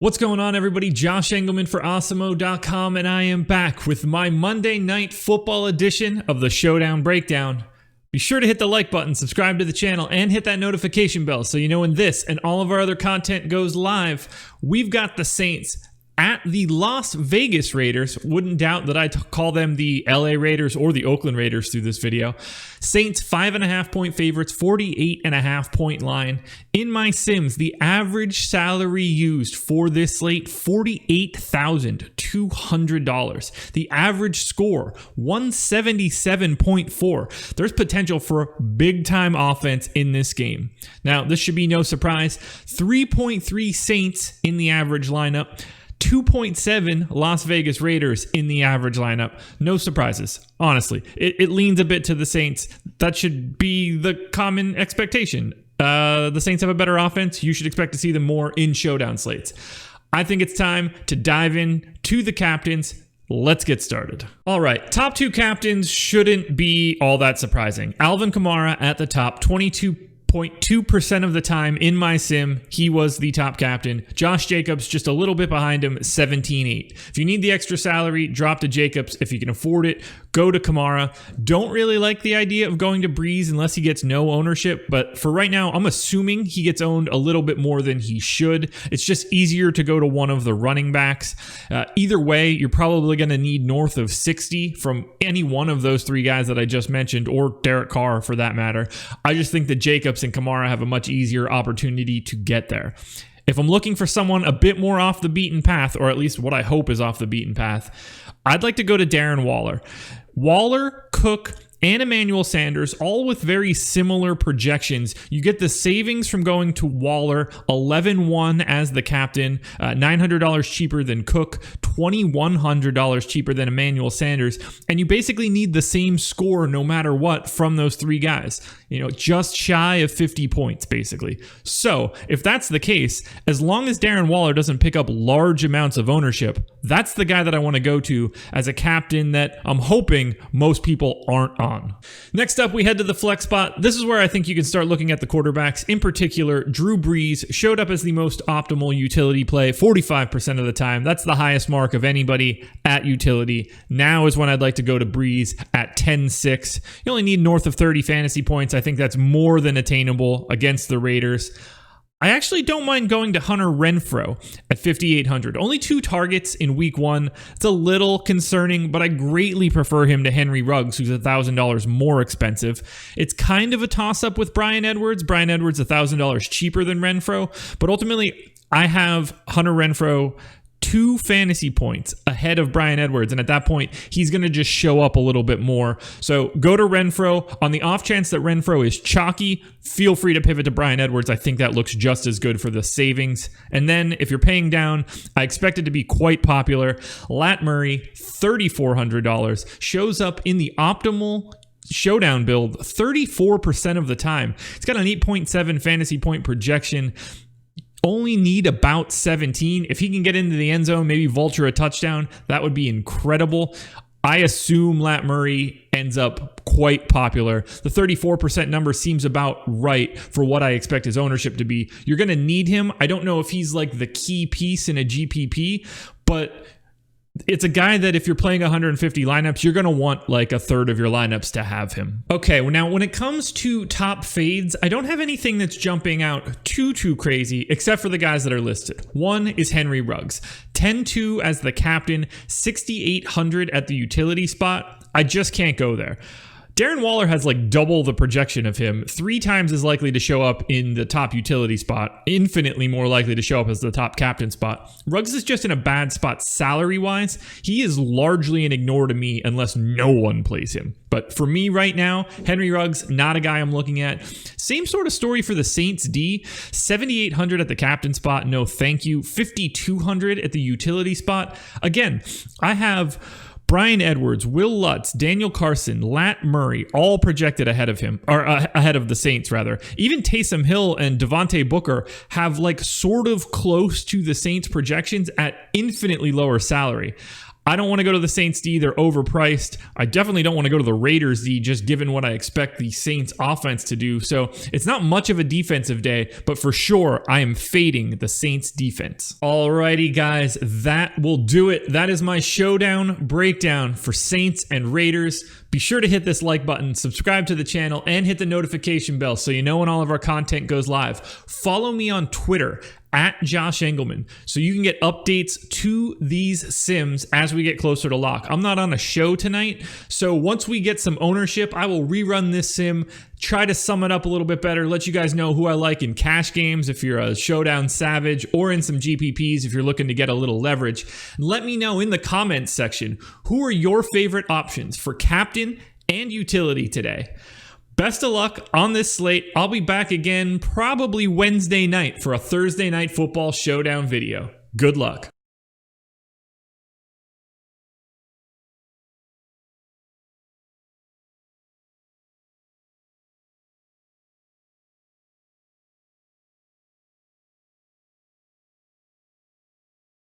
What's going on, everybody? Josh Engleman for Awesemo.com, and I am back with my Monday Night Football edition of the Showdown Breakdown. Be sure to hit the like button, subscribe to the channel, and hit that notification bell so you know when this and all of our other content goes live. We've got the Saints at the Las Vegas Raiders. Wouldn't doubt that I call them the LA Raiders or the Oakland Raiders through this video. Saints 5.5 point favorites, 48.5 point line. In my sims, the average salary used for this slate, $48,200. The average score, 177.4. There's potential for big time offense in this game. Now, this should be no surprise. 3.3 Saints in the average lineup. 2.7 Las Vegas Raiders in the average lineup. No surprises, honestly. It leans a bit to the Saints. That should be the common expectation. The Saints have a better offense. You should expect to see them more in showdown slates. I think it's time to dive in to the captains. Let's get started. All right, top two captains shouldn't be all that surprising. Alvin Kamara at the top, 22.2% of the time in my sim, he was the top captain. Josh Jacobs just a little bit behind him, 17.8. If you need the extra salary, drop to Jacobs. If you can afford it, go to Kamara. Don't really like the idea of going to Breeze unless he gets no ownership, but for right now, I'm assuming he gets owned a little bit more than he should. It's just easier to go to one of the running backs. Either way, you're probably going to need north of 60 from any one of those three guys that I just mentioned, or Derek Carr for that matter. I just think that Jacobs and Kamara have a much easier opportunity to get there. If I'm looking for someone a bit more off the beaten path, or at least what I hope is off the beaten path, I'd like to go to Darren Waller. Waller, Cook, and Emmanuel Sanders, all with very similar projections. You get the savings from going to Waller, 11-1 as the captain, $900 cheaper than Cook, $2,100 cheaper than Emmanuel Sanders, and you basically need the same score no matter what from those three guys. You know, just shy of 50 points, basically. So, if that's the case, as long as Darren Waller doesn't pick up large amounts of ownership, that's the guy that I want to go to as a captain that I'm hoping most people aren't on. Next up, we head to the flex spot. This is where I think you can start looking at the quarterbacks. In particular, Drew Brees showed up as the most optimal utility play 45% of the time. That's the highest mark of anybody at utility. Now is when I'd like to go to Brees at 10-6. You only need north of 30 fantasy points. I think that's more than attainable against the Raiders. I actually don't mind going to Hunter Renfrow at 5,800. Only 2 targets in week 1. It's a little concerning, but I greatly prefer him to Henry Ruggs, who's $1,000 more expensive. It's kind of a toss-up with Bryan Edwards. Bryan Edwards $1,000 cheaper than Renfrow, but ultimately I have Hunter Renfrow 2 fantasy points ahead of Bryan Edwards, and at that point, he's going to just show up a little bit more. So go to Renfrow. On the off chance that Renfrow is chalky, feel free to pivot to Bryan Edwards. I think that looks just as good for the savings. And then if you're paying down, I expect it to be quite popular. Lat Murray, $3,400, shows up in the optimal showdown build 34% of the time. It's got an 8.7 fantasy point projection. Only need about 17. If he can get into the end zone, maybe vulture a touchdown, that would be incredible. I assume Lat Murray ends up quite popular. The 34% number seems about right for what I expect his ownership to be. You're going to need him. I don't know if he's like the key piece in a GPP, but it's a guy that if you're playing 150 lineups, you're going to want like a third of your lineups to have him. Okay, well now when it comes to top fades, I don't have anything that's jumping out too crazy except for the guys that are listed. One is Henry Ruggs. 10-2 as the captain, 6,800 at the utility spot. I just can't go there. Darren Waller has like double the projection of him, 3 times as likely to show up in the top utility spot, infinitely more likely to show up as the top captain spot. Ruggs is just in a bad spot salary-wise. He is largely an ignore to me unless no one plays him. But for me right now, Henry Ruggs, not a guy I'm looking at. Same sort of story for the Saints D. 7,800 at the captain spot, no thank you. 5,200 at the utility spot. Again, I have Bryan Edwards, Will Lutz, Daniel Carson, Lat Murray, all projected ahead of him, or ahead of the Saints, rather. Even Taysom Hill and Devontae Booker have like sort of close to the Saints projections at infinitely lower salary. I don't want to go to the Saints D. They're overpriced. I definitely don't want to go to the Raiders D, just given what I expect the Saints offense to do. So it's not much of a defensive day, but for sure, I am fading the Saints defense. Alrighty, guys, that will do it. That is my showdown breakdown for Saints and Raiders. Be sure to hit this like button, subscribe to the channel, and hit the notification bell so you know when all of our content goes live. Follow me on Twitter at Josh Engleman so you can get updates to these sims as we get closer to lock. I'm not on a show tonight, so once we get some ownership, I will rerun this sim, try to sum it up a little bit better, let you guys know who I like in cash games if you're a Showdown savage, or in some GPPs if you're looking to get a little leverage. Let me know in the comments section, who are your favorite options for captain and utility today? Best of luck on this slate. I'll be back again probably Wednesday night for a Thursday night football showdown video. Good luck.